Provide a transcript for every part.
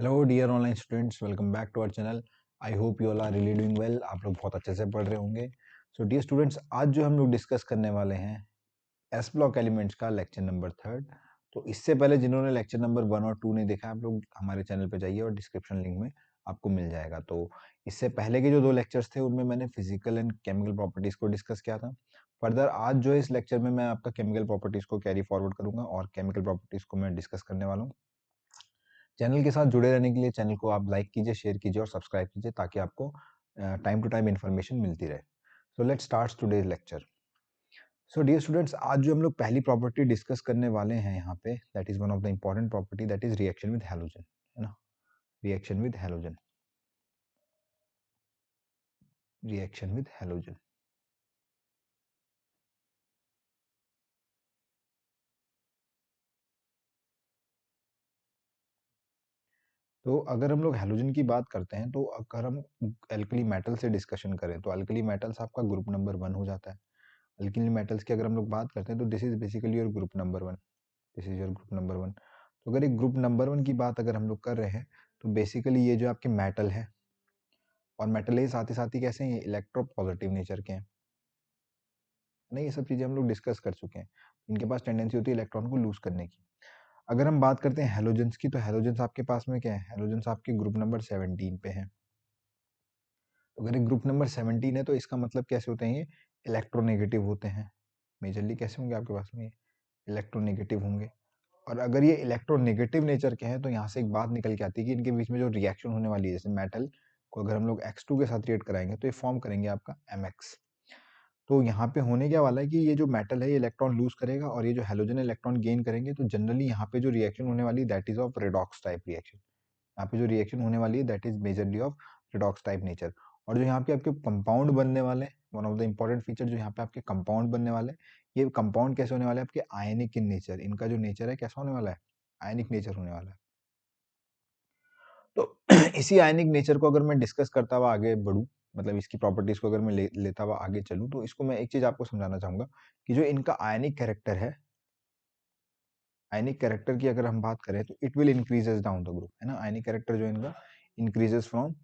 Hello dear online students, welcome back to our channel. I hope you all are really doing well. आप लोग बहुत अच्छे से पढ़ रहे होंगे। सो डियर स्टूडेंट्स, आज जो हम लोग डिस्कस करने वाले हैं एस ब्लॉक एलिमेंट्स का लेक्चर नंबर 3। तो इससे पहले जिन्होंने लेक्चर नंबर 1 और 2 नहीं देखा, आप लोग हमारे चैनल पे जाइए और डिस्क्रिप्शन लिंक में आपको मिल जाएगा। तो इससे पहले के जो 2 लेक्चर्स थे उनमें मैंने फिजिकल एंड केमिकल प्रॉपर्टीज को डिस्कस किया था। फर्दर आज जो है इस लेक्चर में मैं आपका केमिकल प्रॉपर्टीज को कैरी फॉरवर्ड करूंगा और केमिकल प्रॉपर्टीज को मैं डिस्कस करने वाला हूँ। चैनल के साथ जुड़े रहने के लिए चैनल को आप लाइक कीजिए, शेयर कीजिए और सब्सक्राइब कीजिए ताकि आपको टाइम टू टाइम इन्फॉर्मेशन मिलती रहे। So let's start today's lecture. So dear students, आज जो हम लोग पहली प्रॉपर्टी डिस्कस करने वाले हैं यहाँ पे, that is one of the important property, that is reaction with halogen, है ना। Reaction with halogen, reaction with halogen. तो अगर हम लोग हैलोजन की बात करते हैं, तो अगर हम अल्कली मेटल से डिस्कशन करें तो अल्कली मेटल्स आपका ग्रुप नंबर 1 हो जाता है। अल्कली मेटल्स की अगर हम लोग बात करते हैं तो this is basically your group number 1। This is your group number 1। तो अगर एक ग्रुप नंबर 1 की बात अगर हम लोग कर रहे हैं तो बेसिकली ये जो आपके मेटल है, और मेटल ये साथ ही कैसे हैं, ये इलेक्ट्रो पॉजिटिव नेचर के हैं ना। ये सब चीजें हम लोग डिस्कस कर चुके हैं। इनके पास टेंडेंसी होती है इलेक्ट्रॉन को लूज करने की। अगर हम बात करते हैं हेलोजेंस की, तो हेलोजेंस आपके पास में क्या है, हेलोजेंस आपके ग्रुप नंबर 17 पे है। तो अगर एक ग्रुप नंबर 17 है तो इसका मतलब कैसे होते हैं, ये इलेक्ट्रोनेगेटिव होते हैं। मेजरली कैसे होंगे आपके पास में, इलेक्ट्रोनेगेटिव होंगे। और अगर ये इलेक्ट्रोनेगेटिव नेचर के हैं तो यहाँ से एक बात निकल के आती है कि इनके बीच में जो रिएक्शन होने वाली है, जैसे मेटल को अगर हम लोग X2 के साथ रिएक्ट कराएंगे तो ये फॉर्म करेंगे आपका MX। तो यहाँ पे होने क्या वाला है कि ये जो मेटल है ये इलेक्ट्रॉन लूज करेगा और ये जो हेलोजन इलेक्ट्रॉन गेन करेंगे। तो जनरली यहाँ पे जो रिएक्शन होने वाली है that is of redox type reaction. यहाँ पे जो रिएक्शन होने वाली है that is majorly of redox type nature. और जो यहाँ पे आपके कंपाउंड बनने वाले, one of the important feature जो यहाँ पे आपके कंपाउंड बनने वाले, ये कंपाउंड कैसे होने वाले हैं आपके, आयनिक इन नेचर। इनका जो नेचर है कैसा होने वाला है, आयनिक नेचर होने वाला है। तो इसी आयनिक नेचर को अगर मैं डिस्कस करता हुआ आगे बढ़ूं, मतलब इसकी प्रॉपर्टीज को अगर मैं लेता हुआ आगे चलूं, तो इसको मैं एक चीज आपको समझाना चाहूंगा कि जो इनका आयनिक कैरेक्टर है, आयनिक कैरेक्टर की अगर हम बात करें तो it will increases down the group, है ना। आयनिक कैरेक्टर जो इनका increases from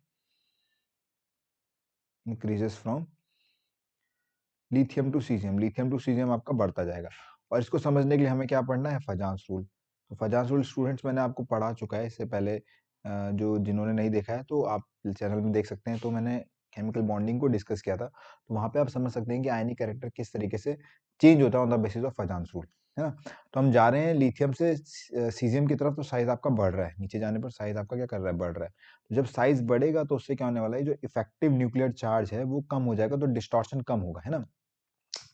lithium to caesium, lithium to caesium आपका बढ़ता जाएगा। और इसको समझने के लिए हमें क्या पढ़ना है, फजांस रूल। तो फजांस रूल स्टूडेंट्स मैंने आपको पढ़ा चुका है इससे पहले। जो जिन्होंने नहीं देखा है तो आप चैनल में देख सकते हैं। तो मैंने केमिकल बॉन्डिंग को डिस्कस किया था, तो वहां पे आप समझ सकते हैं कि आयनिक कैरेक्टर किस तरीके से चेंज होता है on the basis of Fajans rule, है ना। तो हम जा रहे हैं लिथियम से सीजियम की तरफ, तो साइज आपका बढ़ रहा है, नीचे जाने पर साइज आपका क्या कर रहा है, बढ़ रहा है। तो जब साइज बढ़ेगा तो उससे क्या होने वाला है, जो इफेक्टिव न्यूक्लियर चार्ज है वो कम हो जाएगा, तो डिस्टॉर्शन कम होगा, है ना।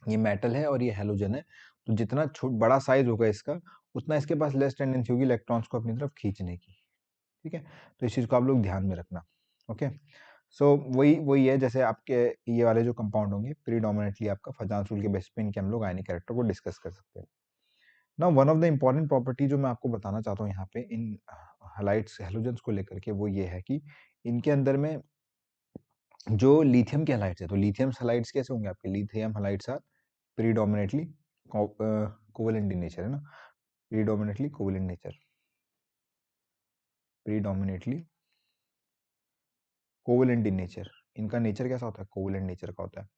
ये मेटल है और ये हेलोजन है, तो जितना बड़ा साइज होगा इसका, उतना इसके पास लेस टेंडेंसी होगी इलेक्ट्रॉन्स को अपनी तरफ खींचने की। ठीक है, तो इस चीज को आप लोग ध्यान में रखना। ओके, सो वही वही है, जैसे आपके ये वाले जो कंपाउंड होंगे प्रीडोमिनेटली आपका फजांस रूल के बेस पे इनके हम लोग आयनिक कैरेक्टर को डिस्कस कर सकते हैं। ना one of the important property जो मैं आपको बताना चाहता हूँ यहाँ पे इन हैलाइड्स हेलोजेंस को लेकर के, वो ये है कि इनके अंदर में जो लिथियम के हैलाइड्स है, तो लिथियम हैलाइड्स कैसे होंगे आपके, lithium halides are predominantly covalent in nature, है ना। Predominantly covalent nature, predominantly covalent in nature. इनका नेचर कैसा होता है, कोवेलेंट नेचर का होता है।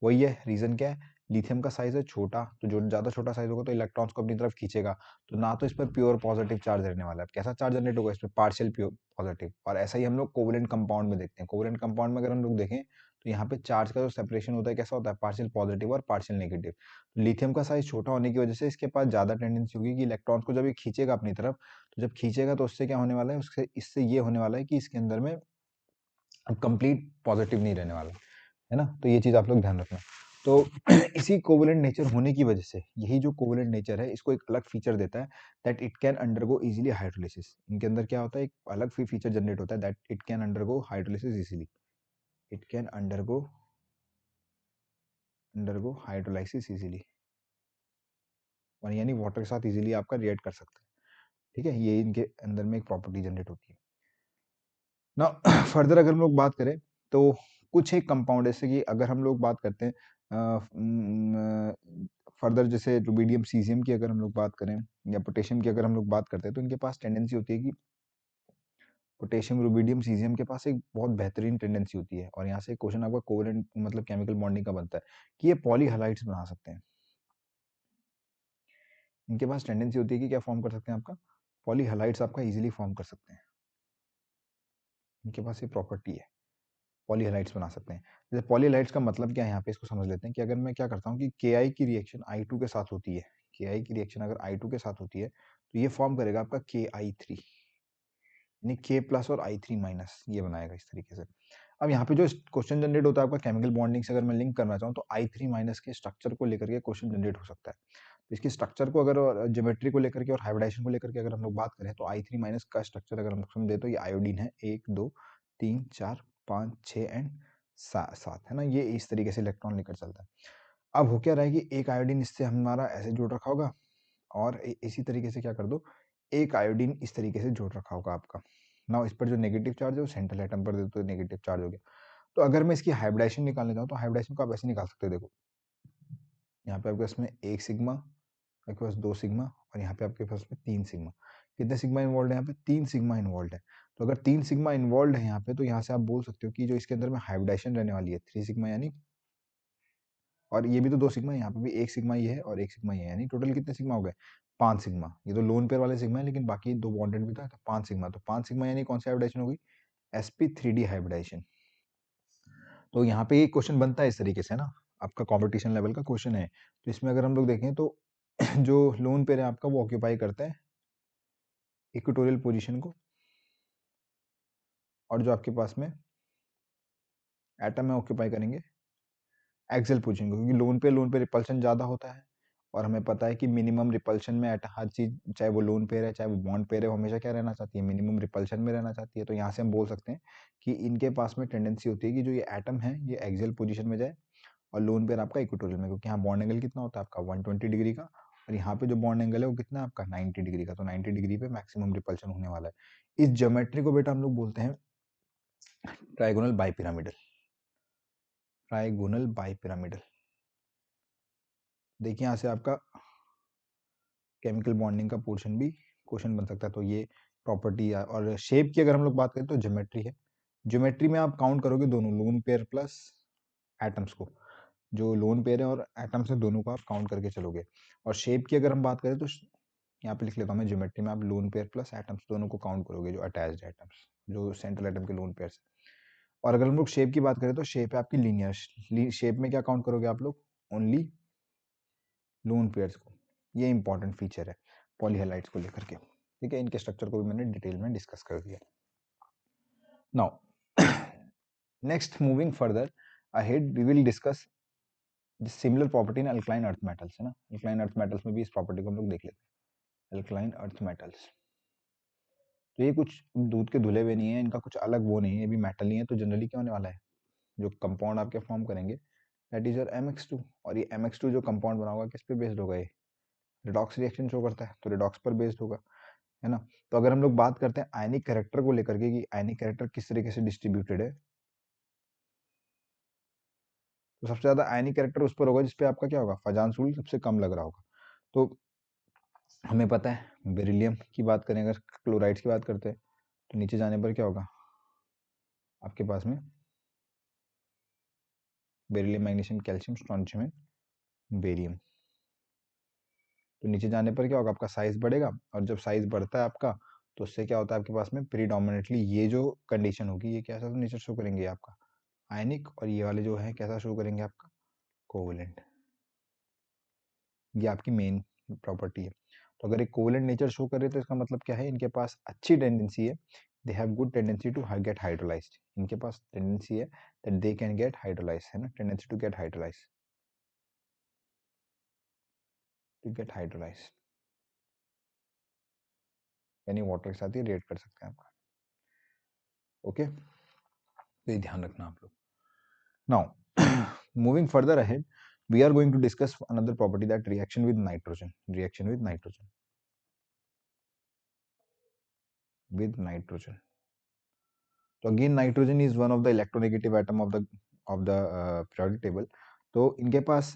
वही है, रीजन क्या है, लिथियम का साइज है छोटा, तो जो ज्यादा छोटा साइज होगा तो इलेक्ट्रॉन्स को अपनी तरफ खींचेगा। तो ना तो इस पर प्योर पॉजिटिव चार्ज रहने वाला है, कैसा चार्ज जनरेट होगा इस पर, पार्शियल प्योर पॉजिटिव। और ऐसा ही हम लोग कोवेलेंट कंपाउंड में देखते हैं। कोवेलेंट कंपाउंड में अगर हम लोग देखें तो यहाँ पे चार्ज का जो सेपरेशन होता है कैसा होता है, पार्शियल पॉजिटिव और पार्शियल नेगेटिव। तो लिथियम का साइज छोटा होने की वजह से इसके पास ज्यादा टेंडेंसी होगी कि इलेक्ट्रॉन्स को जब ये खींचेगा अपनी तरफ, तो जब खींचेगा तो उससे क्या होने वाला है, उससे इससे ये होने वाला है कि इसके अंदर में कंप्लीट पॉजिटिव नहीं रहने वाला, है ना। तो ये चीज आप लोग ध्यान रखना। तो इसी कोवेलेंट नेचर होने की वजह से, यही जो कोवेलेंट नेचर है इसको एक अलग फीचर देता है, that it can undergo easily hydrolysis. इनके अंदर क्या होता है, एक अलग फीचर जनरेट होता है, that it can undergo hydrolysis easily. It can undergo hydrolysis easily, और यानी वाटर के साथ इजीली आपका रिएक्ट कर सकता है। ठीक है, ये इनके अंदर में एक प्रॉपर्टी जनरेट होती है ना। फर्दर अगर हम लोग बात करें तो कुछ एक कंपाउंड, जैसे कि अगर हम लोग बात करते हैं फर्दर, जैसे रुबिडियम सीजियम की अगर हम लोग बात करें या पोटेशियम की अगर हम लोग बात करते हैं, तो इनके पास टेंडेंसी होती है कि पोटेशियम, रुबिडियम, सीजियम के पास एक बहुत बेहतरीन टेंडेंसी होती है, और यहाँ से क्वेश्चन आपका कोवेलेंट मतलब केमिकल बॉन्डिंग का बनता है कि ये पॉली हैलाइड्स बना सकते हैं। इनके पास टेंडेंसी होती है कि क्या फॉर्म कर सकते हैं आपका, पॉली हैलाइड्स आपका इजीली फॉर्म कर सकते हैं। इनके पास ये प्रॉपर्टी है, पॉली हैलाइड्स बना सकते हैं। जैसे पॉली हैलाइड्स का मतलब क्या है, यहाँ पे इसको समझ लेते हैं कि अगर मैं क्या करता हूँ कि Ki की रिएक्शन I2 के साथ होती है, Ki की रिएक्शन अगर I2 के साथ होती है तो ये फॉर्म करेगा आपका Ki3, यानी K प्लस और I3 माइनस, ये बनाएगा इस तरीके से। अब यहाँ पे जो क्वेश्चन जनरेट होता है आपका केमिकल बॉन्डिंग से अगर मैं लिंक करना चाहूँ तो I3 माइनस के स्ट्रक्चर को लेकर के क्वेश्चन जनरेट हो सकता है। तो इसकी स्ट्रक्चर को अगर ज्योमेट्री को लेकर के और हाइब्रिडाइजेशन को लेकर के अगर हम लोग बात करें तो I3 माइनस का स्ट्रक्चर अगर हम समझे तो ये आयोडीन है, 1 2 3 4 5 6 एंड 7 है ना, ये इस तरीके से इलेक्ट्रॉन लेकर चलता है। अब हो क्या रहा है कि एक आयोडीन इससे हमारा ऐसे जोड़ रखा होगा, और इसी तरीके से क्या कर दो, एक आयोडीन इस तरीके से जोड़ रखा होगा आपका ना, इस पर जो नेगेटिव चार्ज है वो सेंट्रल एटम पर दे तो नेगेटिव चार्ज हो गया। तो अगर मैं इसकी हाइब्रिडाइजेशन निकालने जाऊँ तो हाइब्रिडाइजेशन को आप ऐसे निकाल सकते हो, देखो यहाँ पे आपके पास में 1 सिग्मा, आपके पास 2 सिग्मा, और यहाँ पे आपके पास में 3 सिग्मा। कितने सिग्मा इन्वॉल्व है यहाँ पे, 3 सिग्मा इन्वॉल्व है। तो अगर 3 सिग्मा इन्वॉल्व है यहाँ पे तो यहाँ से आप बोल सकते हो कि जो इसके अंदर में हाइब्रिडाइजेशन रहने वाली है 3 सिग्मा, यानी और ये भी तो 2 सिग्मा है, यहाँ पे भी 1 सिग्मा ये है और 1 सिग्मा ये है, यानी टोटल कितने सिग्मा हो गए, 5 सिग्मा। ये तो लोन पेयर वाले सिग्मा है लेकिन बाकी 2 बॉन्डेड भी था, तो 5 सिग्मा। तो 5 सिग्मा यानी कौन सी हाइब्रिडाइजेशन हो गई, sp3d हाइब्रिडाइजेशन। तो यहाँ पे एक क्वेश्चन बनता है इस तरीके से ना, आपका कंपटीशन लेवल का क्वेश्चन है। तो इसमें अगर हम लोग देखें तो जो लोन पेयर है आपका वो ऑक्यूपाई करता है इक्वेटोरियल पोजीशन को, और जो आपके पास में एटम है ऑक्यूपाई करेंगे एक्सियल पोजीशन को, क्योंकि लोन पे रिपल्शन ज़्यादा होता है, और हमें पता है कि मिनिमम रिपल्शन में हर चीज़, चाहे वो लोन पेयर है चाहे वो बॉन्ड पेयर है, वो हमेशा क्या रहना चाहती है, मिनिमम रिपल्शन में रहना चाहती है। तो यहाँ से हम बोल सकते हैं कि इनके पास में टेंडेंसी होती है कि जो ये एटम है ये एक्सियल पोजीशन में जाए, और लोन पेयर आपका इक्वेटोरियल में, क्योंकि यहाँ बॉन्ड एंगल कितना होता है आपका 120 डिग्री का, और यहाँ पे जो बॉन्ड एंगल है वो कितना है आपका 90 डिग्री का। तो 90 डिग्री पे मैक्सिमम रिपल्शन होने वाला है। इस ज्योमेट्री को बेटा हम लोग बोलते हैं ट्राइगोनल बाइपिरामिडल, ट्राइगोनल बाइपिरामिडल। देखिए यहाँ से आपका केमिकल बॉन्डिंग का पोर्शन भी क्वेश्चन बन सकता है। तो ये प्रॉपर्टी है, और शेप की अगर हम लोग बात करें तो ज्योमेट्री है। ज्योमेट्री में आप काउंट करोगे दोनों लोन पेयर प्लस एटम्स को, जो लोन पेयर है और एटम्स है दोनों को आप काउंट करके चलोगे। और शेप की अगर हम बात करें तो यहाँ पे लिख लेता हूँ मैं, ज्योमेट्री में आप लोन पेयर प्लस एटम्स दोनों को काउंट करोगे, जो अटैच्ड एटम्स, जो सेंट्रल एटम के लोन पेयर। और अगर हम लोग शेप की बात करें तो शेप है आपकी लीनियर, शेप में क्या काउंट करोगे आप लोग, ओनली लोन पेयर्स को। ये इंपॉर्टेंट फीचर है पॉलीहेलाइड्स को लेकर के, ठीक है। इनके स्ट्रक्चर को भी मैंने डिटेल में डिस्कस कर दिया। Now next moving further ahead we will discuss similar property in alkaline earth metals, है ना। अल्कलाइन अर्थ मेटल्स में भी इस प्रॉपर्टी को हम लोग देख लेते हैं, अल्कलाइन अर्थ मेटल्स। तो ये कुछ दूध के धुले हुए नहीं है, इनका कुछ अलग वो नहीं है, ये भी मेटल नहीं है। तो जनरली क्या होने वाला है, जो कंपाउंड आपके फॉर्म करेंगे दैट इज योर MX2, और ये MX2 जो कंपाउंड बना होगा किस पे बेस्ड होगा, ये रिडॉक्स रिएक्शन शो करता है तो रिडॉक्स पर बेस्ड होगा, है ना। तो अगर हम लोग बात करते हैं आयनिक कैरेक्टर को लेकर के कि आयनिक कैरेक्टर किस तरीके से डिस्ट्रीब्यूटेड है, तो सबसे ज्यादा आयनिक कैरेक्टर उस पर होगा जिसपे आपका क्या होगा, फजांसूल सबसे कम लग रहा होगा। तो हमें पता है बेरिलियम की बात करें, अगर क्लोराइड्स की बात करते हैं तो नीचे जाने पर क्या होगा आपके पास में, beryllium, magnesium, calcium, strontium and barium. तो नीचे जाने पर क्या होगा, आपका साइज बढ़ेगा, और जब साइज बढ़ता है आपका तो उससे क्या होता है आपके पास में प्रीडोमिनेटली ये जो कंडीशन होगी, ये कैसा नेचर शो करेंगे आपका आयनिक, और ये वाले जो है कैसा शो करेंगे आपका कोवलेंट। ये आपकी मेन प्रॉपर्टी है। तो अगर एक कोवलेंट नेचर शो करे तो इसका मतलब क्या है, इनके पास अच्छी टेंडेंसी है, they have good tendency to get hydrolysed. इनके पास टेंडेंसी है that they can get hydrolysed, है ना, tendency to get hydrolysed, to get hydrolysed, यानी वाटर के साथ ही रिएक्ट कर सकते हैं आपका, ओके। तो ये ध्यान रखना आप लोग। Now moving further ahead we are going to discuss another property, that reaction with nitrogen, reaction with nitrogen, with nitrogen. तो again nitrogen is one of the electronegative atom of the periodic table. तो इनके पास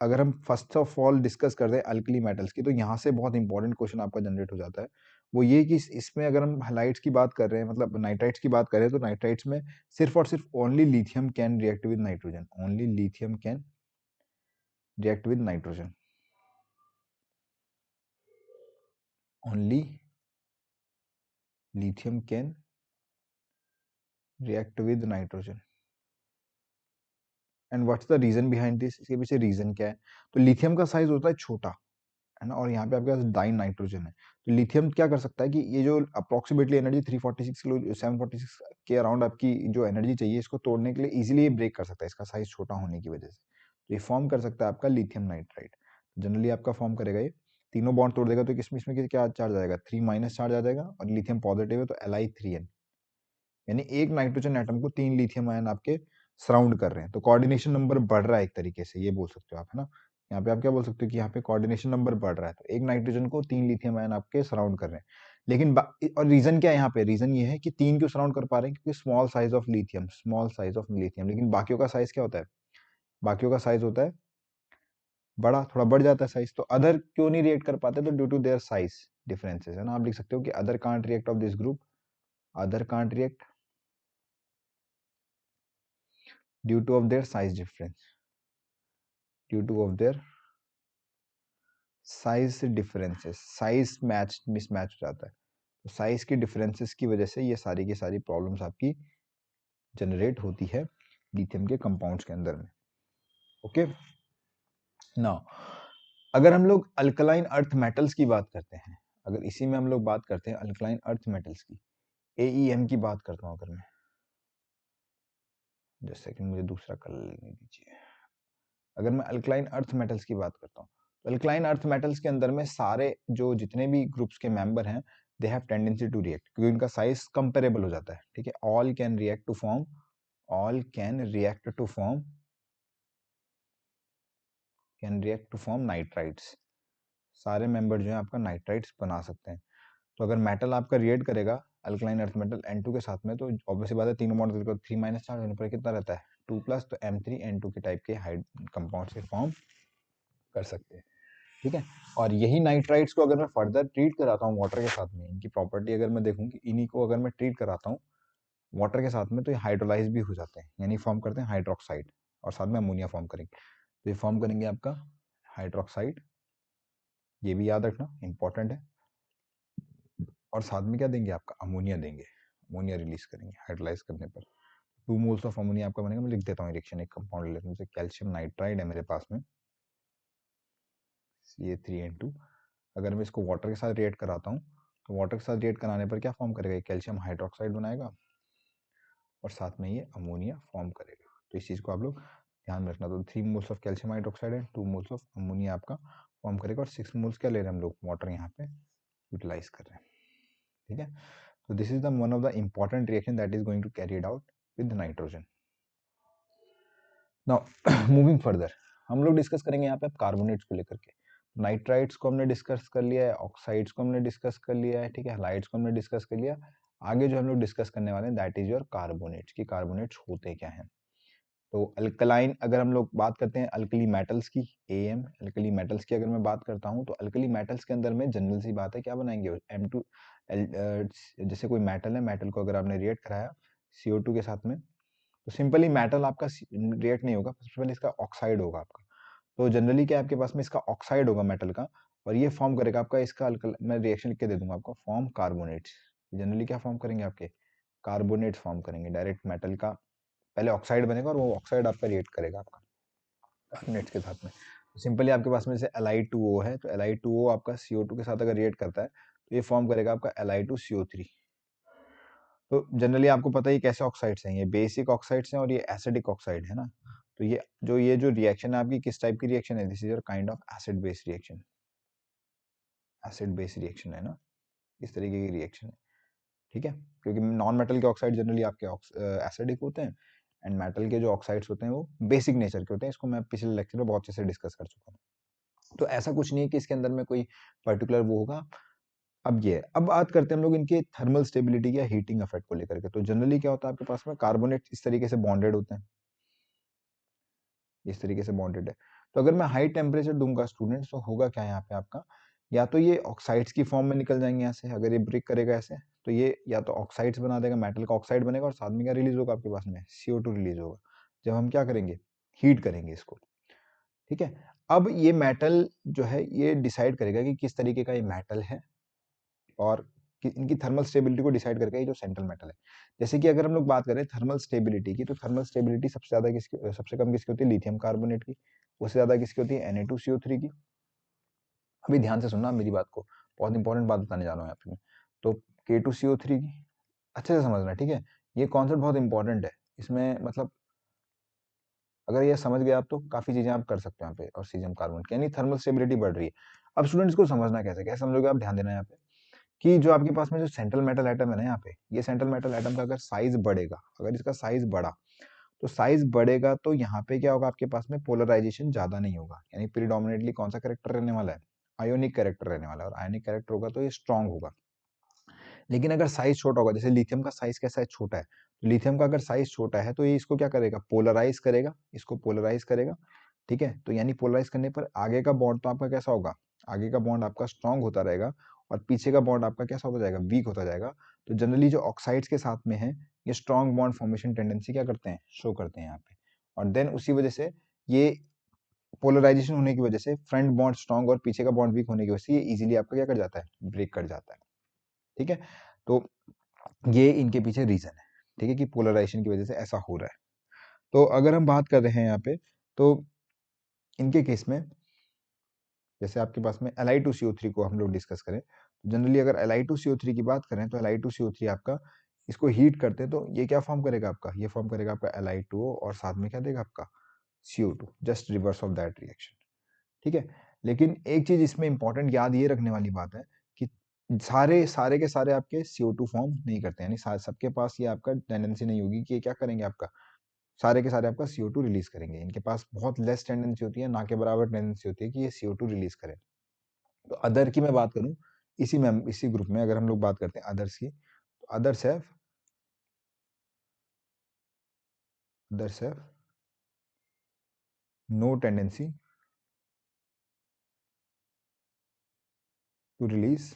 अगर हम first of all discuss करते हैं alkali metals की, तो यहाँ से बहुत इंपॉर्टेंट क्वेश्चन आपका जनरेट हो जाता है, वो ये कि इसमें अगर हम हैलाइड्स की बात कर रहे हैं, मतलब नाइट्राइट्स की बात करें, तो नाइट्राइट्स में सिर्फ और सिर्फ only lithium can react with nitrogen, only lithium can react with nitrogen, only lithium can react with nitrogen. And what's the reason behind this, इसके पीछे रीजन क्या है? तो लिथियम का साइज होता है छोटा, है ना, और यहाँ पे आपके पास डाई नाइट्रोजन है। तो लिथियम क्या कर सकता है कि ये जो अप्रोक्सीमेटली एनर्जी 346 किलो 746 के अराउंड आपकी जो एनर्जी चाहिए, इसको तोड़ने के लिए इजीली ये ब्रेक कर सकता है, इसका साइज छोटा होने की वजह से। तो ये फॉर्म कर सकता है आपका लिथियम नाइट्राइड। जनरली आपका फॉर्म करेगा ये, तीनों बॉन्ड तोड़ देगा, तो किसमें इसमें क्या चार्ज आ जाएगा? 3- चार्ज आ जाएगा, और लिथियम पॉजिटिव है तो Li3n, यानी एक नाइट्रोजन एटम को 3 लिथियम आयन आपके सराउंड कर रहे हैं। तो कोऑर्डिनेशन नंबर बढ़ रहा है एक तरीके से, ये बोल सकते हो आप, है ना। यहाँ पे आप क्या बोल सकते हो कि यहाँ पे कोऑर्डिनेशन नंबर बढ़ रहा है, तो एक नाइट्रोजन को 3 लिथियम आयन आपके सराउंड कर रहे हैं। लेकिन और रीजन क्या है यहाँ पे? रीजन ये है कि 3 क्यों सराउंड कर पा रहे हैं? क्योंकि small size of lithium, small size of lithium. लेकिन बाकियों का साइज क्या होता है? बाकियों का साइज होता है बड़ा, थोड़ा बढ़ जाता है साइज। तो अदर क्यों नहीं रिएक्ट कर पाते? तो due to their size differences, है ना। आप लिख सकते हो कि other can't react of this group, other can't react due to of their size difference, due to of their size differences, size match mismatch हो जाता है। तो साइज की डिफरेंसेस की वजह से ये सारी की सारी प्रॉब्लम्स आपकी जनरेट होती है लिथियम के कंपाउंड्स के अंदर में। ओके, नाउ अगर हम लोग अल्कलाइन अर्थ मेटल्स की बात करते हैं, अगर इसी में हम लोग बात करते हैं अल्कलाइन अर्थ मेटल्स की, AEM की बात करता हूँ अगर मैं, जस्ट सेकंड मुझे दूसरा कलर लेने दीजिए। अगर मैं अल्कलाइन अर्थ मेटल्स की बात करता हूँ, तो अल्कलाइन अर्थ मेटल्स के अंदर में सारे जो जितने भी ग्रुप्स के मेंबर हैं, they have tendency to react, क्योंकि उनका साइज कंपेरेबल हो जाता है। ठीक है, all can react to form, all can react to form, can react to form nitrites. सारे मेंबर जो है आपका नाइट्राइट्स बना सकते हैं। तो अगर मेटल आपका रिएक्ट करेगा अल्कलाइन अर्थ मेटल N2 के साथ में, तो ऑब्वियसली बात है तीनों बॉन्ड 3- चार्ज होने पर कितना रहता है? 2+, तो M3N2 के टाइप के हाइड कंपाउंड से फॉर्म कर सकते हैं। ठीक है, और यही नाइट्राइट्स को अगर मैं फर्दर ट्रीट कराता हूँ वाटर के साथ में, इनकी प्रॉपर्टी अगर मैं देखूँ कि इन्हीं को अगर मैं ट्रीट कराता हूँ वाटर के साथ में, तो ये हाइड्रोलाइज भी हो जाते हैं, यानी फॉर्म करते हैं हाइड्रोक्साइड, और साथ में अमोनिया फॉर्म करेंगे। तो ये फॉर्म करेंगे आपका हाइड्रोक्साइड, ये भी याद रखना इंपॉर्टेंट है। और साथ में क्या देंगे? आपका अमोनिया देंगे, अमोनिया रिलीज करेंगे हाइड्रोलाइज करने पर। 2 मोल्स ऑफ अमोनिया आपका बनेगा। मैं लिख देता हूँ रिएक्शन, एक कंपाउंड ले लेता हूँ, जैसे कैल्शियम नाइट्राइड है मेरे पास में, Ca3N2। अगर मैं इसको वाटर के साथ रिएक्ट कराता हूँ, तो वाटर के साथ रिएक्ट कराने पर क्या फॉर्म करेगा? कैल्शियम हाइड्रोक्साइड बनाएगा, और साथ में ये अमोनिया फॉर्म करेगा। तो इस चीज़ को आप लोग ध्यान में रखना। तो 3 मोल्स ऑफ कैल्शियम हाइड्रोक्साइड है, 2 मोल्स ऑफ अमोनिया आपका फॉर्म करेगा, और 6 मोल्स क्या ले रहे हैं हम लोग? वाटर यहाँ पे यूटिलाइज कर रहे हैं। ठीक है, तो this is the one of the important reaction that is going to carry out with nitrogen. Now moving further, हम लोग डिस्कस करेंगे यहाँ पे अब कार्बोनेट्स को लेकर के। नाइट्राइट्स को हमने डिस्कस कर लिया है, ऑक्साइड्स को हमने डिस्कस कर लिया है, ठीक है, हैलाइड्स को हमने डिस्कस कर लिया। आगे जो हम लोग डिस्कस करने वाले हैं दैट इज योर कार्बोनेट्स, की कार्बोनेट्स होते क्या हैं। तो अल्कलाइन, अगर हम लोग बात करते हैं अल्कली मेटल्स की, AM अल्कली मेटल्स की अगर मैं बात करता हूँ, तो अल्कली मेटल्स के अंदर में जनरल सी बात है, क्या बनाएंगे? M2 जैसे कोई मेटल है, मेटल को अगर आपने रिएक्ट कराया CO2 के साथ में, तो सिंपली मेटल आपका रिएक्ट नहीं होगा, सबसे पहले इसका ऑक्साइड होगा आपका। तो जनरली क्या आपके पास में इसका ऑक्साइड होगा मेटल का, और ये फॉर्म करेगा आपका इसका मैं रिएक्शन लिख के दे दूंगा आपको, फॉर्म कार्बोनेट्स। जनरली क्या फॉर्म करेंगे? आपके कार्बोनेट्स फॉर्म करेंगे। डायरेक्ट मेटल का पहले ऑक्साइड बनेगा, और वो ऑक्साइड आपका रिएक्ट करेगा आपका कार्बोनेट्स के साथ में। तो सिंपली आपके पास में जैसे Li2O है, तो Li2O आपका CO2 के साथ अगर रिएक्ट करता है, तो ये फॉर्म करेगा आपका Li2CO3। तो जनरली आपको पता ही कैसे ऑक्साइड्स हैं, ये बेसिक ऑक्साइड्स हैं और ये एसिडिक ऑक्साइड है ना। तो ये जो रिएक्शन है आपकी, किस टाइप की रिएक्शन है? This is your kind of acid base reaction, acid base reaction है ना, इस तरीके की रिएक्शन है। ठीक है, क्योंकि नॉन मेटल के ऑक्साइड जनरली आपके एसिडिक होते हैं, एंड मेटल के जो ऑक्साइड्स होते हैं वो बेसिक नेचर के होते हैं। इसको मैं पिछले लेक्चर में बहुत अच्छे से डिस्कस कर चुका हूँ। तो ऐसा कुछ नहीं है कि इसके अंदर में कोई पर्टिकुलर वो होगा। अब बात करते हैं हम लोग इनके थर्मल स्टेबिलिटी या हीटिंग इफेक्ट को लेकर के। तो जनरली क्या होता है आपके पास में, कार्बोनेट इस तरीके से बॉन्डेड होते हैं, इस तरीके से बॉन्डेड है। तो अगर मैं हाई टेम्परेचर दूंगा स्टूडेंट्स, तो होगा क्या यहाँ पे आपका या तो ये ऑक्साइड्स की फॉर्म में निकल जाएंगे यहाँ से, अगर ये ब्रेक करेगा ऐसे तो ये या तो ऑक्साइड्स बना देगा, मेटल का ऑक्साइड बनेगा और साथ में क्या रिलीज होगा आपके पास में, CO2 रिलीज होगा जब हम क्या करेंगे, हीट करेंगे इसको। ठीक है, अब ये मेटल जो है ये डिसाइड करेगा कि किस तरीके का ये मेटल है और इनकी थर्मल स्टेबिलिटी को डिसाइड करके ये जो सेंट्रल मेटल है। जैसे कि अगर हम लोग बात करें थर्मल स्टेबिलिटी की, तो थर्मल स्टेबिलिटी सबसे ज्यादा किसकी, सबसे कम किसकी होती है, लिथियम कार्बोनेट की। उससे ज्यादा किसकी होती है, Na2CO3 की। अभी ध्यान से सुनना मेरी बात को, बहुत इंपॉर्टेंट बात बताने जा रहा हूँ यहाँ पे मैं। तो K2CO3 की अच्छे से समझना, ठीक है, ये कॉन्सेप्ट बहुत इंपॉर्टेंट है। इसमें मतलब अगर ये समझ गए आप तो काफी चीजें आप कर सकते हो यहाँ पे, और सीजियम कार्बन की, यानी थर्मल स्टेबिलिटी बढ़ रही है। अब स्टूडेंट्स को समझना कैसे, कैसे समझोगे आप, ध्यान देना यहाँ पे कि जो आपके पास में जो सेंट्रल मेटल एटम है ना यहाँ पे, ये सेंट्रल मेटल एटम का अगर साइज बढ़ेगा, अगर इसका साइज बढ़ा, तो साइज बढ़ेगा तो यहाँ पे क्या होगा, आपके पास में पोलराइजेशन ज्यादा नहीं होगा, यानी प्रीडोमिनेटली कौन सा कैरेक्टर रहने वाला है, आयोनिक कैरेक्टर रहने वाला है, और आयोनिक कैरेक्टर होगा तो ये स्ट्रांग होगा। लेकिन अगर साइज छोटा होगा, जैसे लिथियम का साइज कैसा है, छोटा है, तो लिथियम का अगर साइज छोटा है तो ये इसको क्या करेगा, पोलराइज करेगा, इसको पोलराइज करेगा। ठीक है, तो यानी पोलराइज करने पर आगे का बॉन्ड तो आपका कैसा होगा, आगे का बॉन्ड आपका स्ट्रांग होता रहेगा और पीछे का बॉन्ड आपका कैसा होता जाएगा, वीक होता जाएगा। तो जनरली जो ऑक्साइड्स के साथ में है, ये स्ट्रांग बॉन्ड फॉर्मेशन टेंडेंसी क्या करते हैं, शो करते हैं यहाँ पे। और देन उसी वजह से ये पोलराइजेशन होने की वजह से फ्रंट बॉन्ड स्ट्रांग और पीछे का बॉन्ड वीक होने की वजह से ये इजीली आपका क्या कर जाता है, ब्रेक कर जाता है। ठीक है, तो ये इनके पीछे रीजन है, ठीक है, कि पोलराइजेशन की वजह से ऐसा हो रहा है। तो अगर हम बात कर रहे हैं यहाँ पे, तो इनके केस में जैसे आपके पास में Li2CO3 को हम लोग डिस्कस करें, तो जनरली अगर Li2CO3 की बात करें तो Li2CO3 आपका, इसको हीट करते हैं तो ये क्या फॉर्म करेगा आपका, ये फॉर्म करेगा आपका Li2O और साथ में क्या देगा आपका CO2, just reverse of that reaction. ठीक है, लेकिन एक चीज इसमें इंपॉर्टेंट याद ये रखने वाली बात है कि सारे सारे के सारे आपके CO2 फॉर्म नहीं करते, यानी सबके पास ये आपका टेंडेंसी नहीं होगी कि ये क्या करेंगे, आपका सारे के सारे आपका CO2 रिलीज करेंगे। इनके पास बहुत लेस टेंडेंसी होती है, ना के बराबर टेंडेंसी होती है कि ये CO2 रिलीज करें। तो अदर की मैं बात करूं, इसी ग्रुप में अगर हम लोग बात करते हैं अदर्स की, तो others have no tendency to release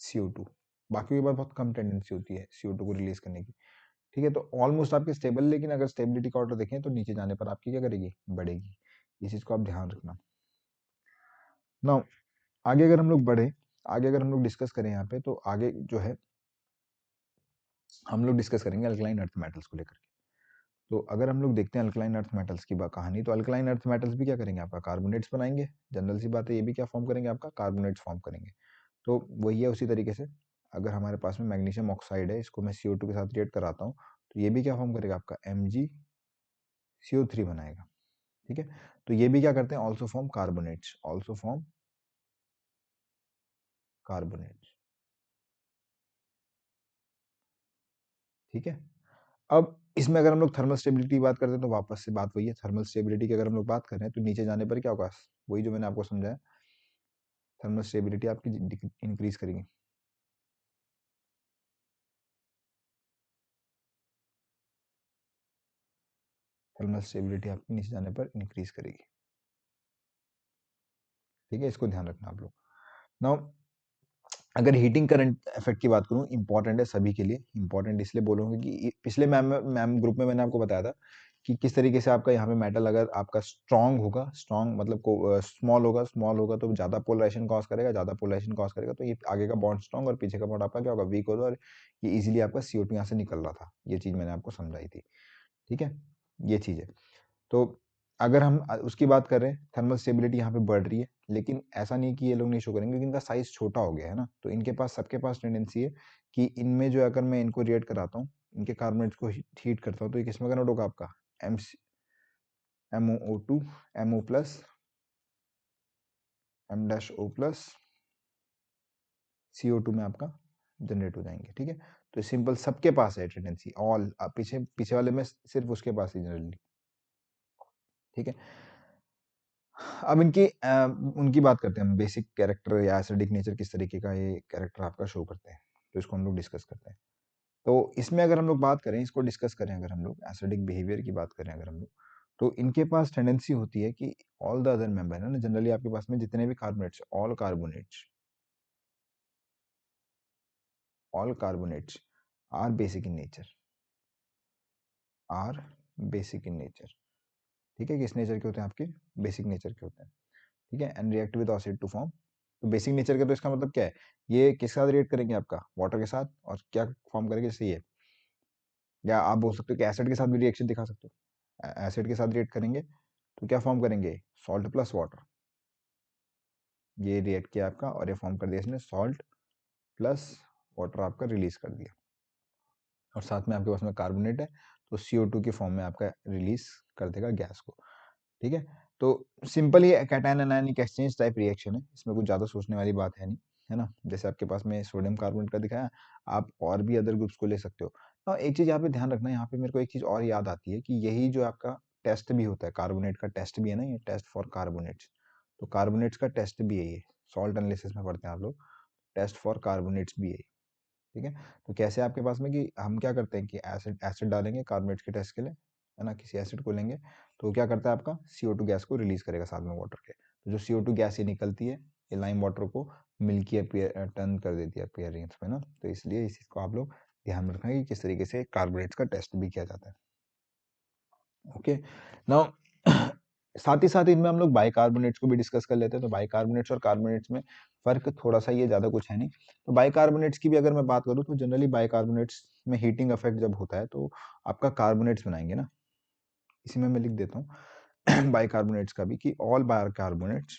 CO2। बाकी के बाद बहुत कम टेंडेंसी होती है CO2 को रिलीज करने की। ठीक है, तो ऑलमोस्ट आपके स्टेबल, लेकिन अगर स्टेबिलिटी का ऑर्डर देखें तो नीचे जाने पर आपकी क्या करेगी, बढ़ेगी। इस चीज को आप ध्यान रखना। नाउ आगे अगर हम लोग बढ़े, आगे अगर हम लोग डिस्कस करें यहाँ पे, तो आगे जो है हम लोग डिस्कस करेंगे अल्कलाइन अर्थ मेटल्स को लेकर के। तो अगर हम लोग देखते हैं अल्कलाइन अर्थ मेटल्स की कहानी, तो अल्कलाइन अर्थ मेटल्स भी क्या करेंगे, आपका कार्बोनेट्स बनाएंगे। जनरल सी बात है, ये भी क्या फॉर्म करेंगे, आपका कार्बोनेट्स फॉर्म करेंगे। तो वही है उसी तरीके से, अगर हमारे पास में मैग्नीशियम ऑक्साइड है, इसको मैं CO2 के साथ रिएक्ट कराता हूँ, तो ये भी क्या फॉर्म करेगा, आपका MgCO3 बनाएगा। ठीक है, तो ये भी क्या करते हैं, also form carbonates, also form carbonates. ठीक है, अब इसमें अगर हम लोग थर्मल स्टेबिलिटी की बात करते हैं, तो वापस से बात वही है, थर्मल स्टेबिलिटी की अगर हम लोग बात करें तो नीचे जाने पर क्या होगा, वही जो मैंने आपको समझाया, थर्मल स्टेबिलिटी आपकी इंक्रीज करेगी। थर्मल स्टेबिलिटी आपकी नीचे जाने पर इंक्रीज करेगी। ठीक है, इसको ध्यान रखना आप लोग। नाउ अगर हीटिंग करंट इफेक्ट की बात करूं, इंपॉर्टेंट है सभी के लिए, इंपॉर्टेंट इसलिए बोलूंगा कि पिछले मैम ग्रुप में मैंने आपको बताया था कि किस तरीके से आपका यहाँ पे मेटल अगर आपका स्ट्रांग होगा, स्ट्रांग मतलब को स्मॉल होगा तो ज्यादा पोलराइजेशन कॉज करेगा, ज्यादा पोलराइजेशन कॉज करेगा तो ये आगे का बॉन्ड स्ट्रांग और पीछे का बॉन्ड आपका क्या होगा, वीक होगा, और ये इजीली आपका CO2 यहाँ से निकल रहा था। ये चीज मैंने आपको समझाई थी। ठीक है, ये चीज है। तो अगर हम उसकी बात कर रहे हैं, थर्मल स्टेबिलिटी यहाँ पे बढ़ रही है, लेकिन ऐसा नहीं कि ये लोग नहीं शो करेंगे, क्योंकि इनका साइज छोटा हो गया है ना, तो इनके पास सबके पास टेंडेंसी है कि इनमें जो अगर मैं इनको रिएक्ट कराता हूँ, इनके कार्बोनेट्स को हीट करता हूँ, तो ये किसमें कन्वर्ट होगा, आपका MO2 MO plus M-O plus CO2 में आपका जनरेट हो जाएंगे। ठीक है, तो सिंपल सबके पास है टेंडेंसी, ऑल पीछे पीछे वाले में सिर्फ उसके पास ही जनरली। ठीक है, अब उनकी बात करते हैं हम, बेसिक कैरेक्टर या एसिडिक नेचर किस तरीके का ये कैरेक्टर आपका शो करते हैं, तो इसको हम लोग डिस्कस करते हैं। तो इसमें अगर हम लोग बात करें, इसको डिस्कस करें, अगर हम लोग एसिडिक बिहेवियर की बात करें अगर हम लोग, तो इनके पास टेंडेंसी होती है कि ऑल द अदर मेंबर है ना, जनरली आपके पास में जितने भी carbonates, all carbonates are basic in nature, are basic in nature, ठीक है, किस नेचर के होते हैं आपके, बेसिक नेचर के होते हैं, ठीक है, and react with acid to form, तो बेसिक नेचर का तो इसका मतलब क्या है, ये किसके साथ रिएक्ट करेंगे आपका, वाटर के साथ, और क्या फॉर्म करेंगे, जैसे ये, या आप बोल सकते हो कि एसिड के साथ भी रिएक्शन दिखा सकते हो, एसिड के साथ रिएक्ट करेंगे तो क्या फॉर्म करेंगे, सॉल्ट प्लस वाटर, ये रिएक्ट किया आपका और ये फॉर्म कर दिया इसने सॉल्ट प्लस वाटर आपका रिलीज कर दिया, और साथ में आपके पास में कार्बोनेट है तो CO2 के फॉर्म में आपका रिलीज कर देगा गैस को, ठीक है। तो सिंपल ये cation anionic exchange type reaction है, इसमें कुछ ज्यादा सोचने वाली बात है नहीं, है ना, जैसे आपके पास में सोडियम कार्बोनेट का दिखाया, आप और भी अदर ग्रुप्स को ले सकते हो। और एक चीज यहाँ पे ध्यान रखना, यहाँ पे मेरे को एक चीज और याद आती है कि यही जो आपका टेस्ट भी होता है, कार्बोनेट का टेस्ट भी है ना, ये टेस्ट फॉर कार्बोनेट्स, तो कार्बोनेट्स का टेस्ट भी है ये, सॉल्ट एनालिसिस में पढ़ते हैं आप लोग, टेस्ट फॉर कार्बोनेट्स भी है, ठीक है। तो कैसे आपके पास में कि हम क्या करते हैं कि एसिड एसिड डालेंगे कार्बोनेट्स के टेस्ट के लिए, है ना, किसी एसिड को लेंगे तो क्या करता है आपका CO2 गैस को रिलीज करेगा साथ में वाटर के, तो जो CO2 गैस ये निकलती है ये लाइम वाटर को मिल्की अपीयर टर्न कर देती है अपीयरेंस में ना, तो इसलिए इस चीज को आप लोग ध्यान में रखना कि किस तरीके से कार्बोनेट्स का टेस्ट भी किया जाता है। ओके, नाउ साथ ही साथ इनमें हम लोग बाइकार्बोनेट्स को भी डिस्कस कर लेते हैं, तो बाइकार्बोनेट्स और कार्बोनेट्स में फर्क थोड़ा सा ये ज्यादा कुछ है नहीं, तो बाइकार्बोनेट्स की भी अगर मैं बात करूँ तो जनरली बाइकार्बोनेट्स में हीटिंग इफेक्ट जब होता है तो आपका कार्बोनेट्स बनाएंगे ना, इसी में मैं लिख देता हूँ बाइकार्बोनेट्स का भी कि ऑल बाइकार्बोनेट्स,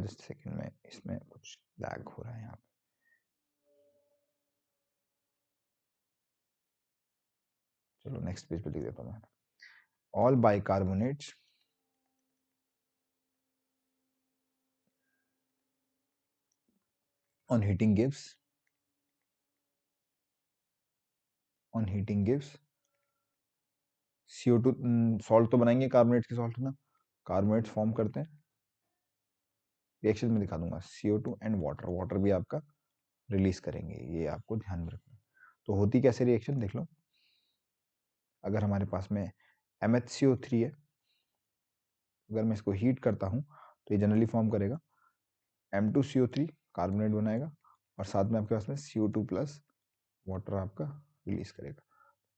जस्ट सेकंड में इसमें कुछ लैग हो रहा है यहाँ पे, चलो नेक्स्ट पेज पे लिख देता हूँ मैं, all bicarbonates on heating gives CO2, salt तो बनाएंगे कार्बोनेट्स के सॉल्ट ना, कार्बोनेट्स फॉर्म करते हैं, रिएक्शन में दिखा दूंगा CO2 एंड वाटर, वाटर भी आपका रिलीज करेंगे, ये आपको ध्यान में रखना। तो होती कैसे रिएक्शन देख लो, अगर हमारे पास में MHCO3 है, अगर मैं इसको हीट करता हूँ तो ये जनरली फॉर्म करेगा M2CO3 कार्बोनेट बनाएगा, और साथ में आपके पास में CO2 प्लस वाटर आपका रिलीज करेगा,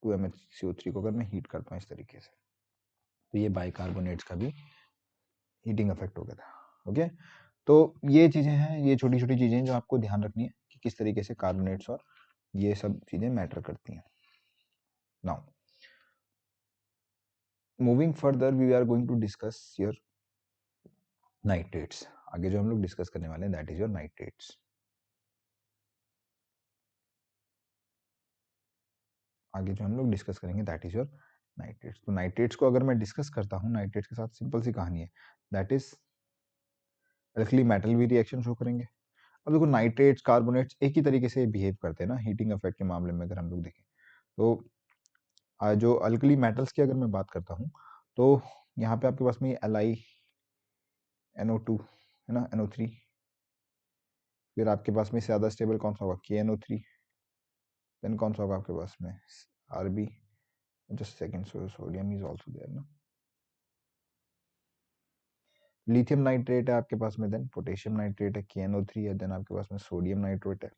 2MHCO3 को अगर मैं हीट करता हूँ इस तरीके से, तो ये बाइकार्बोनेट्स का भी हीटिंग इफेक्ट हो गया था। ओके, तो ये चीजें हैं, ये छोटी छोटी चीजें जो आपको ध्यान रखनी है कि किस तरीके से कार्बोनेट्स और ये सब चीजें मैटर करती हैं। Now moving further we are going to discuss your nitrates, आगे जो हम लोग डिस्कस करने वाले हैं दैट इज योर नाइट्रेट्स। आगे जो हम लोग डिस्कस करेंगे दैट इज योर नाइट्रेट्स। तो नाइट्रेट्स को अगर मैं डिस्कस करता हूँ, नाइट्रेट्स के साथ सिंपल सी कहानी है, दैट इज अल्कली मेटल भी रिएक्शन शो करेंगे। अब देखो नाइट्रेट्स कार्बोनेट्स एक ही तरीके से बिहेव करते हैं ना हीटिंग इफेक्ट के मामले में, अगर हम लोग देखें तो जो अल्कली मेटल्स की अगर मैं बात करता हूँ तो यहाँ पे आपके पास में LiNO2 है ना, NO3, फिर आपके पास में ज्यादा स्टेबल कौन सा होगा, KNO3, देन कौन सा होगा आपके पास में RB, just second, sodium is also there ना, लिथियम नाइट्रेट है आपके पास में, देन पोटेशियम नाइट्रेट है, KNO3 है, देन आपके पास में सोडियम नाइट्रेट है,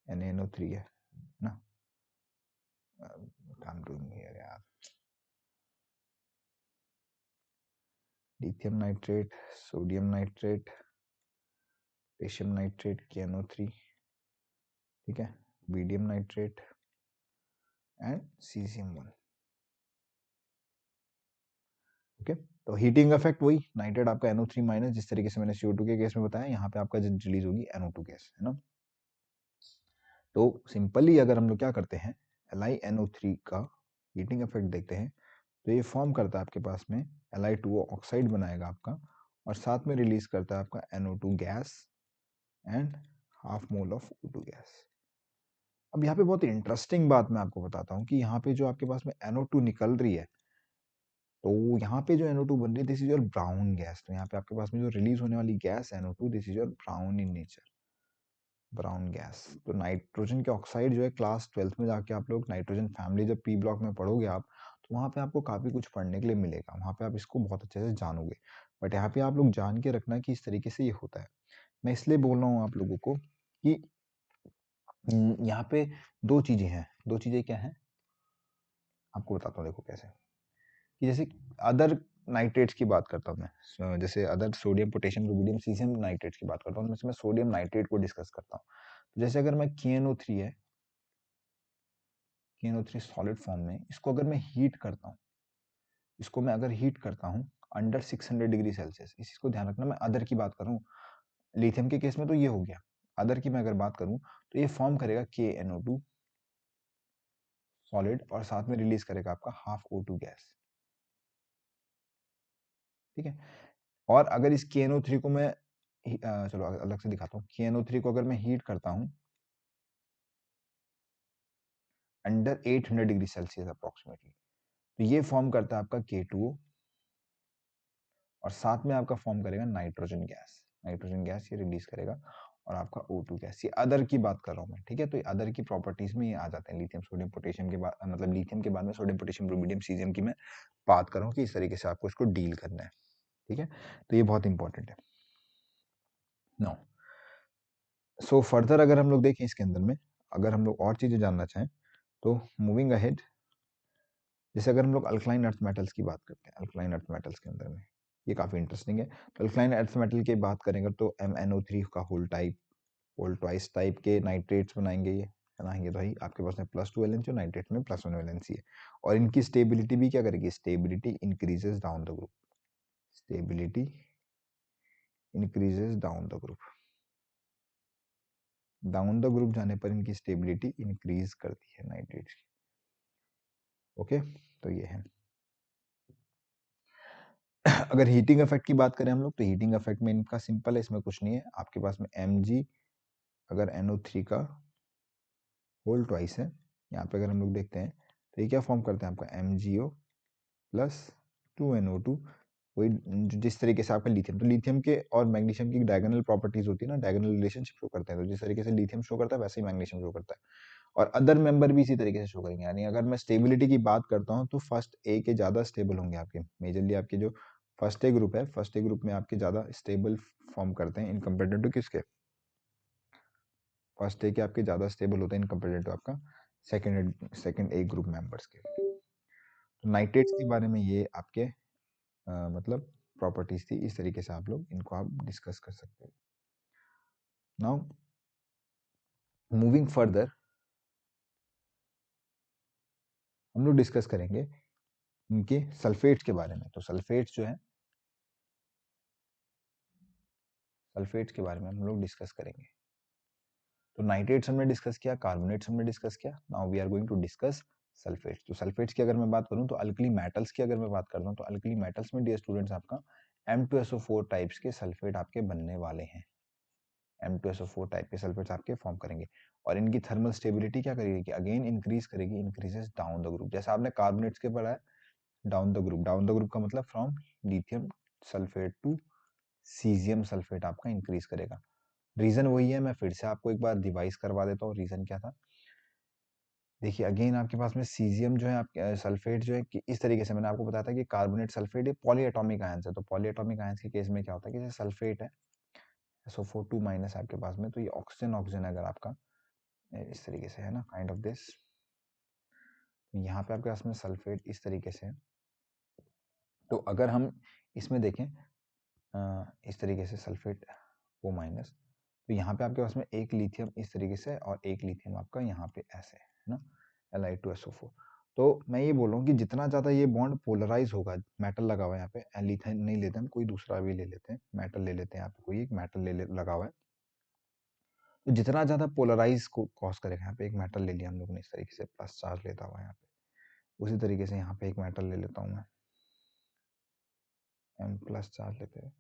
NaNO3 है ना, I'm doing here यार, lithium nitrate, sodium nitrate, potassium nitrate, KNO3, ठीक है, बीडियम नाइट्रेट एंड cesium 1। ओके, तो हीटिंग इफेक्ट वही नाइट्रेट आपका NO3 माइनस, जिस तरीके से मैंने CO2 के केस में बताया, यहाँ पे आपका रिलीज होगी NO2 गैस, है ना। तो सिंपली अगर हम लोग क्या करते हैं, LiNO3 का हीटिंग इफेक्ट देखते हैं तो ये फॉर्म करता है आपके पास में Li2O ऑक्साइड बनाएगा आपका, और साथ में रिलीज करता है आपका NO2 gas and half mole of O2 gas. अब यहाँ पे बहुत इंटरेस्टिंग बात मैं आपको बताता हूँ कि यहाँ पे जो आपके पास में NO2 निकल रही है, तो यहाँ पे जो NO2 बन रही है this is your brown gas, तो यहाँ पे आपके पास में जो रिलीज होने वाली gas NO2 this is your brown in nature, brown gas. तो नाइट्रोजन के ऑक्साइड जो है क्लास 12th में जाके आप लोग नाइट्रोजन फैमिली जब पी ब्लॉक में पढ़ोगे आप, तो वहाँ पे आपको काफ़ी कुछ पढ़ने के लिए मिलेगा, वहाँ पे आप इसको बहुत अच्छे से जानोगे। बट यहाँ पे आप लोग जान के रखना कि इस तरीके से ये होता है। मैं इसलिए बोल रहा हूँ आप लोगों को कि यहाँ पे दो चीज़ें हैं। दो चीज़ें क्या हैं आपको बताता हूँ, देखो कैसे। कि जैसे अदर नाइट्रेट्स की बात करता हूँ मैं, जैसे other sodium potassium rubidium caesium nitrates की बात करता हूँ, मैं सोडियम नाइट्रेट को डिस्कस करता हूँ। तो जैसे अगर मैं KNO3 है, KNO3 सॉलिड फॉर्म में, इसको अगर मैं हीट करता हूँ, इसको मैं अगर हीट करता हूँ अंडर 600 डिग्री सेल्सियस, इस चीज को ध्यान रखना। मैं अदर की बात करूँ, लिथियम के केस में तो ये हो गया। अदर की मैं अगर बात करूँ तो ये फॉर्म करेगा KNO2 सॉलिड और साथ में रिलीज करेगा आपका हाफ O2 गैस। ठीक है। और अगर इस KNO3 को मैं चलो अलग से दिखाता हूँ। KNO3 को अगर मैं हीट करता हूँ अंडर 800 डिग्री सेल्सियस अप्रोक्सीमेटली, तो ये फॉर्म करता है आपका K2O और साथ में आपका फॉर्म करेगा नाइट्रोजन गैस। नाइट्रोजन गैस ये रिलीज करेगा और आपका O2 गैस। ये अदर की बात कर रहा हूँ मैं, ठीक है। तो ये अदर की प्रॉपर्टीज में ये आ जाते हैं। लिथियम सोडियम पोटेशियम के बाद, मतलब लिथियम के बाद में सोडियम पोटेशियम रुबिडियम सीजियम की मैं बात कर रहा हूँ कि इस तरीके से आपको इसको डील करना है, ठीक है। तो ये बहुत इंपॉर्टेंट है। नो सो फर्दर अगर हम लोग देखें इसके अंदर में, अगर हम लोग और चीजें जानना चाहें तो मूविंग अहेड, जैसे अगर हम लोग अल्कलाइन अर्थ मेटल्स की बात करते हैं, अल्कलाइन अर्थ मेटल्स के अंदर में ये काफी इंटरेस्टिंग है। तो अल्कलाइन अर्थ मेटल की बात करेंगे तो MnO3 का whole type, whole twice type के नाइट्रेट्स बनाएंगे। ये बनाएंगे तो भाई आपके पास में +2 वैलेंसी और नाइट्रेट में +1 वैलेंसी है। और इनकी स्टेबिलिटी भी क्या करेगी, stability increases down the group, stability increases down the group. Down the group जाने पर इनकी स्टेबिलिटी इंक्रीज करती है नाइट्रेट्स की। ओके, तो ये है। अगर हीटिंग इफेक्ट की बात करें हम लोग, तो हीटिंग इफेक्ट में इनका सिंपल है, इसमें कुछ नहीं है। आपके पास में Mg अगर NO3 का होल ट्वाइस है, यहाँ पे अगर हम लोग देखते हैं तो ये क्या फॉर्म करते हैं आपका MgO प्लस 2NO2। वही जिस तरीके से आपका लिथियम, तो लिथियम के और मैग्नीशियम की डायगोनल प्रॉपर्टीज होती है ना, डायगोनल रिलेशनशिप शो करते हैं। तो जिस तरीके से लिथियम शो करता है वैसे ही मैग्नीशियम शो करता है। और अदर मेंबर भी इसी तरीके से शो करेंगे। यानी अगर मैं स्टेबिलिटी की बात करता हूँ तो फर्स्ट ए के ज़्यादा स्टेबल होंगे आपके, मेजरली आपके जो फर्स्ट ए ग्रुप है, फर्स्ट ए ग्रुप में आपके ज़्यादा स्टेबल फॉर्म करते हैं इन कंपेरेटिव टू किसके, फर्स्ट ए के आपके ज़्यादा स्टेबल होते हैं इन कंपेरेटिव टू आपका सेकंड ए ग्रुप मेंबर्स के। तो नाइट्रेट्स के बारे में ये आपके मतलब प्रॉपर्टीज थी। इस तरीके से आप लोग इनको आप डिस्कस कर सकते हो। नाउ मूविंग फर्दर हम लोग डिस्कस करेंगे इनके सल्फेट्स के बारे में। तो सल्फेट्स जो है, सल्फेट्स के बारे में हम लोग डिस्कस करेंगे। तो नाइट्रेट्स हमने डिस्कस किया, कार्बोनेट्स हमने डिस्कस किया। Now we are going to discuss sulphates. तो सल्फेट्स की अगर मैं बात करूं, तो अल्कली मेटल्स की अगर मैं बात करता हूं, तो अल्कली मेटल्स में डियर स्टूडेंट्स आपका M2SO4 टाइप्स के सल्फेट आपके बनने वाले हैं। M2SO4 टाइप के सल्फेट्स आपके फॉर्म करेंगे और इनकी थर्मल स्टेबिलिटी क्या करेगी कि अगेन इंक्रीज करेगी, इंक्रीजेस डाउन द ग्रुप। जैसा आपने कार्बोनेट्स के पढ़ा है, down the group, down the group का मतलब from lithium sulphate to caesium sulphate आपका इंक्रीज करेगा। रीजन वही है, मैं फिर से आपको एक बार रिवाइज करवा देता हूँ रीजन क्या था। देखिए अगेन आपके पास में सीजियम जो है, आप सल्फेट जो है कि इस तरीके से मैंने आपको बताया था कि कार्बोनेट सल्फेट ये पॉलीएटॉमिक आयंस है। तो पॉलीएटॉमिक आयंस के केस में क्या होता है कि जैसे सल्फेट है SO4 2- आपके पास में, तो ये ऑक्सीजन ऑक्सीजन अगर आपका इस तरीके से है ना, काइंड ऑफ दिस, यहाँ पे आपके पास में सल्फेट इस तरीके से है। तो अगर हम इसमें देखें इस तरीके से सल्फेट O-, तो यहाँ पे आपके पास में एक लिथियम इस तरीके से और एक लिथियम आपका यहाँ पे ऐसे है ना, Li2SO4। तो मैं ये बोल रहा हूँ कि जितना ज़्यादा ये बॉन्ड पोलराइज होगा, मेटल लगा हुआ है यहाँ पे, लिथियम नहीं लेते हम, कोई दूसरा भी ले लेते हैं, मेटल ले लेते हैं, यहाँ पे कोई एक मेटल लगा हुआ है। तो जितना ज़्यादा पोलराइज को कॉज करेगा, यहाँ पे एक मेटल ले लिया हम लोग ने इस तरीके से, प्लस चार्ज लेता हुआ यहाँ पे। उसी तरीके से यहाँ पे एक मेटल ले लेता हूँ मैं, M+ चार्ज लेते हुए।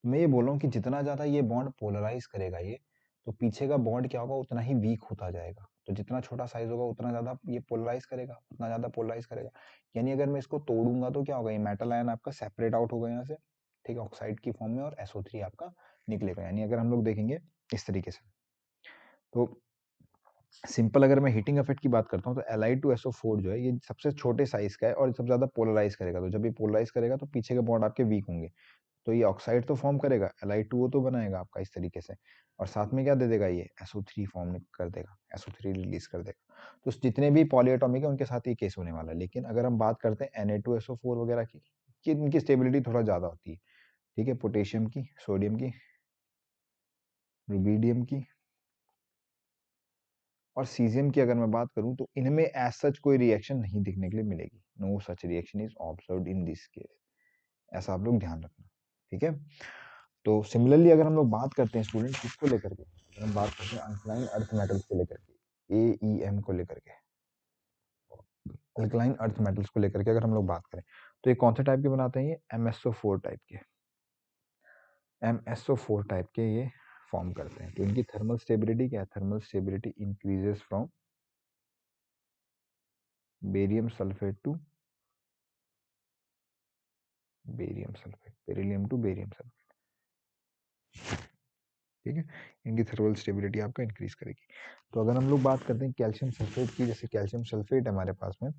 तो मैं ये बोल रहा हूँ कि जितना ज़्यादा ये बॉन्ड पोलराइज करेगा ये, तो पीछे का बॉन्ड क्या होगा, उतना ही वीक होता जाएगा। तो जितना छोटा साइज होगा उतना ज़्यादा ये पोलराइज करेगा, उतना ज़्यादा पोलराइज करेगा। यानी अगर मैं इसको तोड़ूंगा तो क्या होगा, ये मेटल आयन आपका सेपरेट आउट होगा यहाँ से, ठीक है, ऑक्साइड की फॉर्म में, और SO3 आपका निकलेगा। यानी अगर हम लोग देखेंगे इस तरीके से, तो सिंपल अगर मैं हीटिंग इफेक्ट की बात करता हूँ तो Li2SO4 जो है ये सबसे छोटे साइज का है और सबसे ज़्यादा पोलराइज करेगा। तो जब ये पोलराइज करेगा तो पीछे के बॉन्ड आपके वीक होंगे, तो ये ऑक्साइड तो फॉर्म करेगा, Li2O तो बनाएगा आपका इस तरीके से, और साथ में क्या दे देगा, ये SO3 फॉर्म कर देगा, SO3 रिलीज कर देगा। तो जितने भी पॉलीएटॉमिक है उनके साथ ये केस होने वाला है। लेकिन अगर हम बात करते हैं Na2SO4 वगैरह की, कि इनकी स्टेबिलिटी थोड़ा ज़्यादा होती है, ठीक है, पोटेशियम की, सोडियम की, रुबीडियम की और सीजियम की अगर मैं बात करूं तो इनमें एज सच कोई रिएक्शन नहीं दिखने के लिए मिलेगी। No such reaction is observed in this case, ऐसा आप लोग ध्यान रखना, ठीक है। तो सिमिलरली अगर हम लोग बात करते हैं स्टूडेंट किसको लेकर के, अगर हम बात करते हैं अल्कलाइन अर्थ मेटल्स को लेकर के, AEM को लेकर के, अल्कलाइन अर्थ मेटल्स को लेकर के अगर हम लोग बात करें तो ये कौन से टाइप के बनाते हैं, ये MSO4 टाइप के, MSO4 टाइप के ये फॉर्म करते हैं। तो इनकी थर्मल स्टेबिलिटी क्या है, thermal stability increases from barium sulphate to barium sulphate, beryllium to barium sulphate, ठीक है। इनकी थर्मल स्टेबिलिटी आपका इंक्रीज करेगी। तो अगर हम लोग बात करते हैं कैल्शियम सल्फेट की, जैसे कैल्शियम सल्फेट है हमारे पास में,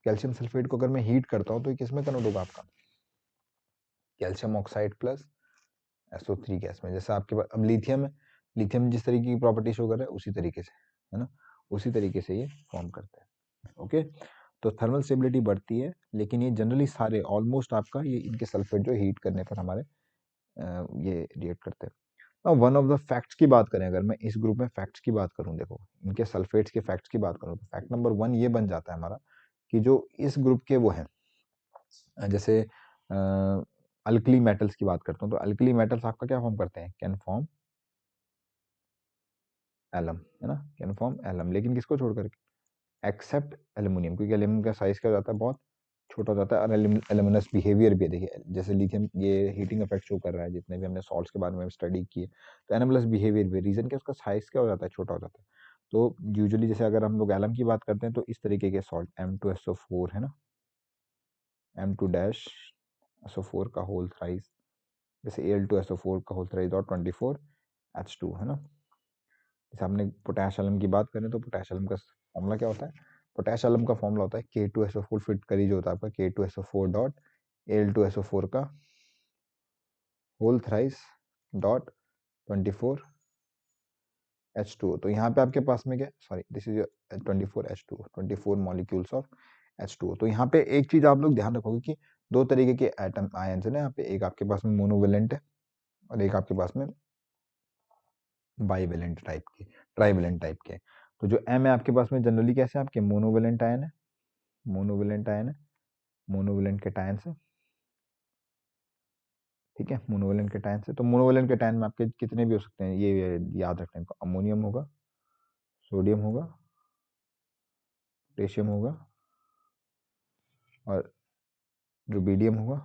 कैल्शियम सल्फेट को अगर मैं हीट करता हूँ तो ये किसमें कन्वर्ट होगा आपका, calcium oxide plus SO3 gas में। जैसे आपके पास अब लिथियम है, लिथियम जिस तरीके की प्रॉपर्टी शो कर रहा है उसी तरीके से, है ना, उसी तरीके से ये फॉर्म करता है। ओके, तो थर्मल स्टेबिलिटी बढ़ती है, लेकिन ये जनरली सारे ऑलमोस्ट आपका ये इनके सल्फेट जो हीट करने पर हमारे ये रिएक्ट करते हैं। अब वन ऑफ द फैक्ट्स की बात करें, अगर मैं इस ग्रुप में फैक्ट्स की बात करूं, देखो इनके सल्फेट्स के फैक्ट्स की बात करूं तो फैक्ट नंबर 1 ये बन जाता है हमारा कि जो इस ग्रुप के वो हैं, जैसे अल्कली मेटल्स की बात करता हूं तो अल्कली मेटल्स आपका क्या फॉर्म करते हैं, कैन फॉर्म एलम, है ना, कैन फॉर्म एलम, लेकिन किसको छोड़ करके, एक्सेप्ट एल्यूमिनियम, क्योंकि एल्यूमिनियम का साइज क्या हो जाता है, बहुत छोटा हो जाता है, और एल्यूमिनस बिहेवियर भी है। देखिए जैसे लिथियम ये हीटिंग इफेक्ट शो कर रहा है, जितने भी हमने सॉल्ट्स के बारे में स्टडी किए, तो एनामलस बिहेवियर भी, रीजन क्या, उसका साइज क्या हो जाता है, छोटा हो जाता है। तो यूजुअली जैसे अगर हम लोग एलम की बात करते हैं तो इस तरीके के सॉल्ट M2SO4 है ना, M2-SO4 का होल थ्राइस, जैसे Al2SO4 का होल थ्राइस और 24H2 है ना। जैसे आपने पोटेश एलम की बात करें तो पोटेश एलम का फॉर्मूला क्या होता है, पोटेश एलम का फॉर्मूला होता है K2SO4 फिट करी जो होता है आपका K2SO4 डॉट Al2SO4 का होल थ्राइस डॉट 24H2O। तो यहाँ पे आपके पास में क्या, sorry this is 24H2O, 24 molecules of H2O। तो यहाँ पे एक चीज आप लोग ध्यान रखोगे कि दो तरीके के एटम आयंस है ना यहाँ पे, एक आपके पास में मोनोवेलेंट है और एक आपके पास में बाईवेलेंट टाइप के, ट्राईवेलेंट टाइप के। तो जो M है आपके पास में जनरली कैसे आपके मोनोवेलेंट आयन है, मोनोवेलेंट आयन है, मोनोवेलेंट के टायन से, ठीक है, मोनोवेलेंट के टायन से। तो मोनोवेलेंट के टायन में आपके कितने भी हो सकते हैं, ये याद रखने को, अमोनियम होगा, सोडियम होगा, पोटेशियम होगा और रुबीडियम होगा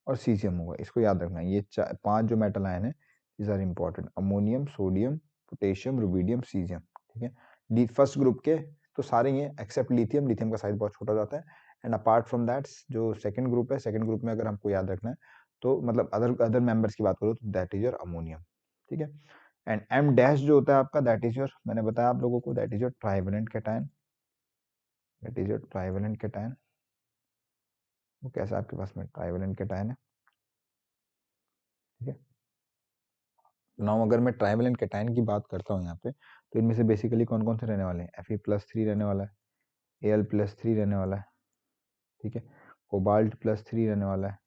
और सीजियम होगा। इसको याद रखना, ये 5 जो मेटल आयन है is are important, ammonium, sodium, potassium, rubidium, caesium, ठीक है। फर्स्ट ग्रुप के तो सारे ही हैं एक्सेप्ट लिथियम, लिथियम का साइज बहुत छोटा हो जाता है। एंड अपार्ट फ्रॉम दैट जो सेकंड ग्रुप है, सेकंड ग्रुप में अगर हमको याद रखना है तो मतलब अदर अदर मेंबर्स की बात करो तो दैट इज योर अमोनियम, ठीक है। एंड M डैश जो होता है आपका, दैट इज योर, मैंने बताया आप लोगों को, that is your trivalent cation, that is your trivalent cation. वो कैसा आपके पास में ट्राइवेलेंट कैटायन है, ठीक है। नाउ अगर मैं ट्राइवेलेंट कैटायन की बात करता हूँ यहाँ पे, तो इनमें से बेसिकली कौन कौन से रहने वाले हैं, Fe+3 रहने वाला है, Al+3 रहने वाला है, ठीक है, कोबाल्ट+3 रहने वाला है,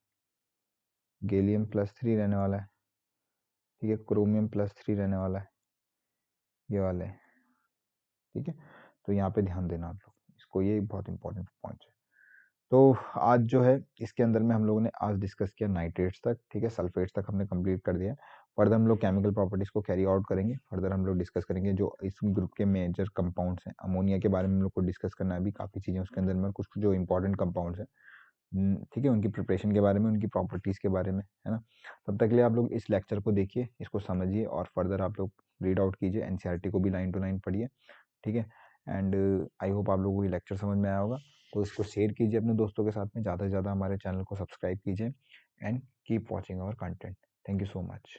गैलियम+3 रहने वाला है, ठीक है, क्रोमियम+3 रहने वाला है, ये वाले, ठीक है। तो यहाँ पे ध्यान देना आप लोग इसको, ये बहुत इंपॉर्टेंट पॉइंट है। तो आज जो है इसके अंदर में हम लोगों ने आज डिस्कस किया नाइट्रेट्स तक, ठीक है, सल्फेट्स तक हमने कंप्लीट कर दिया। फर्दर हम लोग केमिकल प्रॉपर्टीज को कैरी आउट करेंगे, फर्दर हम लोग डिस्कस करेंगे जो इस ग्रुप के मेजर कंपाउंड्स हैं। अमोनिया के बारे में हम लोग को डिस्कस करना है, अभी काफ़ी चीज़ें उसके अंदर में, कुछ जो इंपॉर्टेंट कंपाउंड्स हैं, ठीक है, उनकी प्रिपरेशन के बारे में, उनकी प्रॉपर्टीज़ के बारे में, है ना। तब तक के लिए आप लोग इस लेक्चर को देखिए, इसको समझिए और फर्दर आप लोग रीड आउट कीजिए, NCERT को भी लाइन टू लाइन पढ़िए, ठीक है। एंड आई होप आप लोगों को ये लेक्चर समझ में आया होगा। तो इसको शेयर कीजिए अपने दोस्तों के साथ में, ज़्यादा से ज़्यादा हमारे चैनल को सब्सक्राइब कीजिए and keep watching our content. Thank you so much.